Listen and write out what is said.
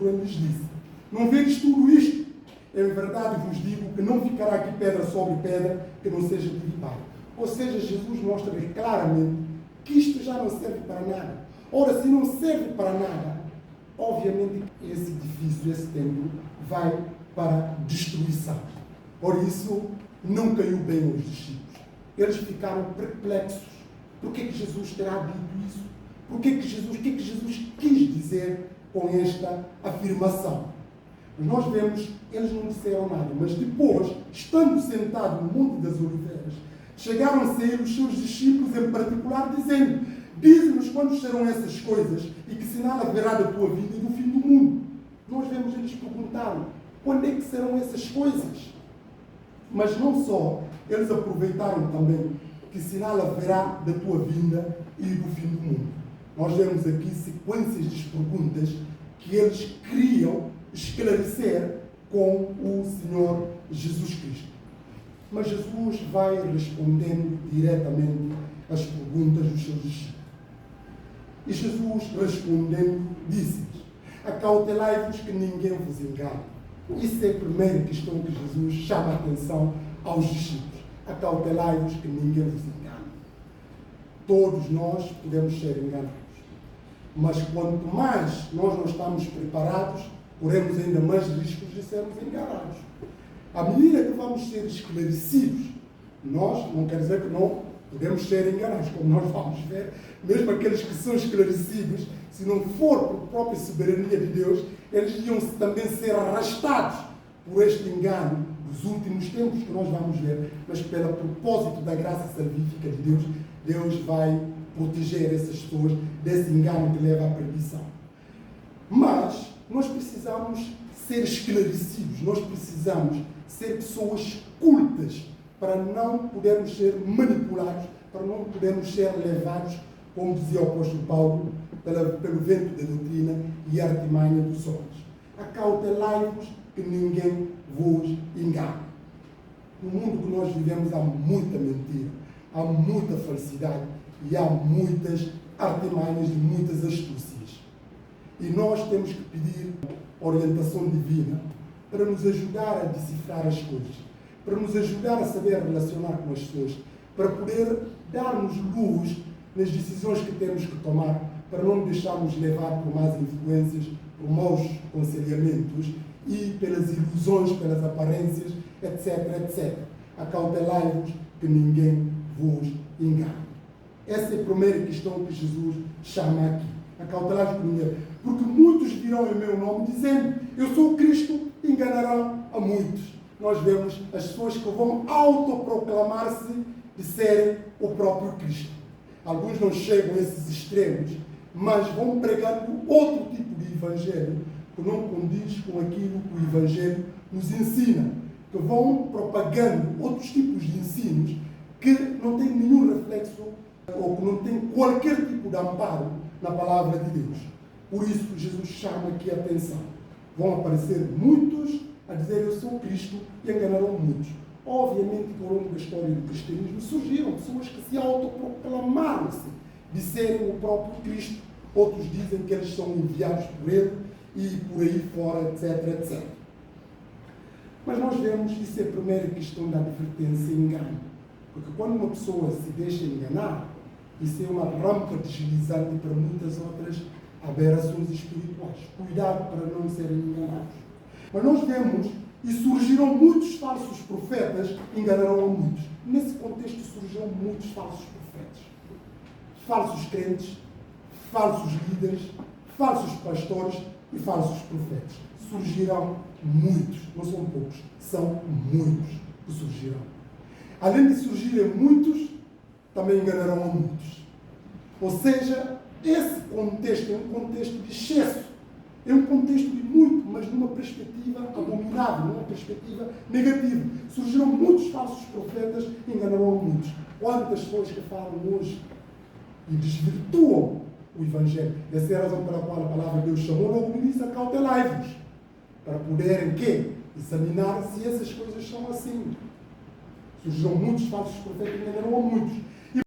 porém lhes disse: não vedes tudo isto? Em verdade vos digo que não ficará aqui pedra sobre pedra que não seja derribada. Ou seja, Jesus mostra-lhes claramente que isto já não serve para nada. Ora, se não serve para nada, obviamente esse edifício, esse templo, vai para destruição. Por isso, não caiu bem aos discípulos. Eles ficaram perplexos. Por que Jesus terá dito isso? O que é que Jesus quis dizer com esta afirmação? Nós vemos, eles não disseram nada, mas depois, estando sentados no Monte das Oliveiras, chegaram-se a ele os seus discípulos em particular, dizendo: dize-nos quando serão essas coisas e que sinal haverá da tua vida e do fim do mundo. Nós vemos eles perguntaram: quando é que serão essas coisas? Mas não só, eles aproveitaram também: que sinal haverá da tua vinda e do fim do mundo. Nós vemos aqui sequências de perguntas que eles queriam esclarecer com o Senhor Jesus Cristo. Mas Jesus vai respondendo diretamente às perguntas dos seus discípulos. E Jesus, respondendo, disse-lhes: acautelai-vos que ninguém vos engane. Isso é a primeira questão que Jesus chama a atenção aos discípulos. Acautelai-vos que ninguém vos engane. Todos nós podemos ser enganados. Mas quanto mais nós não estamos preparados, corremos ainda mais riscos de sermos enganados. À medida que vamos ser esclarecidos, nós, não quer dizer que não podemos ser enganados, como nós vamos ver, mesmo aqueles que são esclarecidos, se não for por própria soberania de Deus, eles iam também ser arrastados por este engano dos últimos tempos que nós vamos ver, mas pelo propósito da graça salvífica de Deus, Deus vai proteger essas pessoas desse engano que leva à perdição. Mas nós precisamos ser esclarecidos, nós precisamos ser pessoas cultas para não podermos ser manipulados, para não podermos ser levados, como dizia o apóstolo Paulo, pelo vento da doutrina e artimanha dos homens. Acautelai-vos que ninguém vos engane. No mundo que nós vivemos há muita mentira, há muita falsidade e há muitas artimanhas e muitas astúcias. E nós temos que pedir orientação divina para nos ajudar a decifrar as coisas, para nos ajudar a saber relacionar com as pessoas, para poder dar-nos luz nas decisões que temos que tomar, para não deixarmos levar por más influências, por maus aconselhamentos e pelas ilusões, pelas aparências, etc, etc. Acautelai-vos que ninguém vos engane. Essa é a primeira questão que Jesus chama aqui. Acautelai-vos que ninguém. Porque muitos virão em meu nome dizendo: eu sou o Cristo, e enganarão a muitos. Nós vemos as pessoas que vão autoproclamar-se de serem o próprio Cristo. Alguns não chegam a esses extremos, mas vão pregando outro tipo de evangelho que não condiz com aquilo que o evangelho nos ensina, que vão propagando outros tipos de ensinos que não têm nenhum reflexo ou que não têm qualquer tipo de amparo na palavra de Deus. Por isso Jesus chama aqui a atenção. Vão aparecer muitos a dizer: eu sou Cristo, e enganarão muitos. Obviamente que ao longo da história do cristianismo surgiram pessoas que se autoproclamaram-se de serem o próprio Cristo. Outros dizem que eles são enviados por ele e por aí fora, etc, etc. Mas nós vemos, isso é a primeira questão da advertência e engano. Porque quando uma pessoa se deixa enganar, isso é uma rampa deslizante para muitas outras aberrações espirituais. Cuidado para não serem enganados. Mas nós vemos, e surgiram muitos falsos profetas, enganarão a muitos. Nesse contexto surgiram muitos falsos profetas. Falsos crentes, falsos líderes, falsos pastores e falsos profetas. Surgirão muitos, não são poucos, são muitos que surgirão. Além de surgirem muitos, também enganarão a muitos. Ou seja, esse contexto é um contexto de excesso, é um contexto de muito, mas numa perspectiva abominável, numa perspectiva negativa. Surgiram muitos falsos profetas e enganarão a muitos. Quantas pessoas que falam hoje e desvirtuam o Evangelho? Essa é a razão pela qual a palavra de Deus chamou logo no início: acautelai-vos, para poderem quê? Examinar se essas coisas são assim. Surgiram muitos falsos profetas e enganarão a muitos.